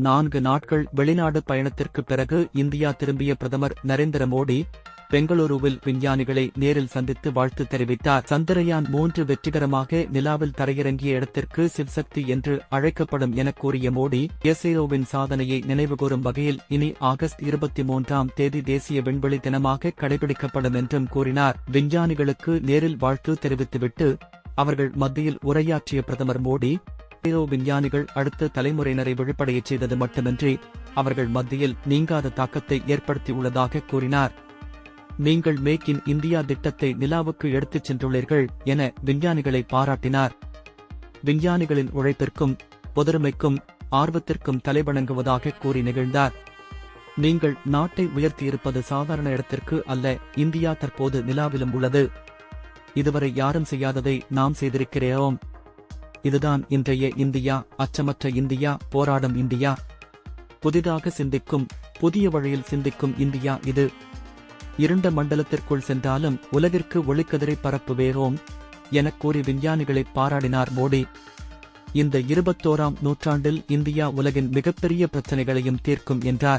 4 நாட்கள் வெளிநாடு பயணத்திற்கு பிறகு இந்தியா திரும்பிய பிரதமர் நரேந்திர மோடி பெங்களூருவில் விஞ்ஞானிகளை நேரில் சந்தித்து வாழ்த்து தெரிவித்தார். சந்திரயான் 3 வெற்றிகரமாக நிலாவில் தரையிறங்கிய இடத்திற்கு சிவ்சக்தி என்று அழைக்கப்படும் என கூறிய மோடி, இஸ்ரோவின் சாதனையை நினைவுகூரும் வகையில் இனி ஆகஸ்ட் 23ஆம் தேதி தேசிய விண்வெளி தினமாக கடைபிடிக்கப்படும் என்றும் கூறினார். விஞ்ஞானிகளுக்கு நேரில் வாழ்த்து தெரிவித்துவிட்டு அவர்கள் மத்தியில் உரையாற்றிய பிரதமர் மோடி, இஸ்ரோ விஞ்ஞானிகள் அடுத்த தலைமுறையினரை விழிப்படையச் செய்தது மட்டுமின்றி அவர்கள் மத்தியில் நீங்காத தாக்கத்தை ஏற்படுத்தியுள்ளதாக கூறினார். நீங்கள் மேக் இன் இந்தியா திட்டத்தை நிலாவுக்கு எடுத்துச் சென்றுள்ளீர்கள் என விஞ்ஞானிகளை பாராட்டினார். விஞ்ஞானிகளின் உழைப்பிற்கும் பொதுமைக்கும் ஆர்வத்திற்கும் தலைவணங்குவதாக கூறி நிகழ்ந்தார். நீங்கள் நாட்டை உயர்த்தியிருப்பது சாதாரண இடத்திற்கு அல்ல, இந்தியா தற்போது நிலாவிலும் உள்ளது. இதுவரை யாரும் செய்யாததை நாம் செய்திருக்கிறோம். இதுதான் இன்றைய இந்தியா, அச்சமற்ற இந்தியா, போராடும் இந்தியா, புதிதாக சிந்திக்கும், புதிய வழியில் சிந்திக்கும் இந்தியா இது. இருண்ட மண்டலத்திற்குள் சென்றாலும் உலகிற்கு ஒளிக்கதிரை பரப்புவேரோம் எனக் கூறி விஞ்ஞானிகளை பாராட்டினார் மோடி. இந்த 21ஆம் நூற்றாண்டில் இந்தியா உலகின் மிகப்பெரிய பிரச்சனைகளையும் தீர்க்கும் என்றார்.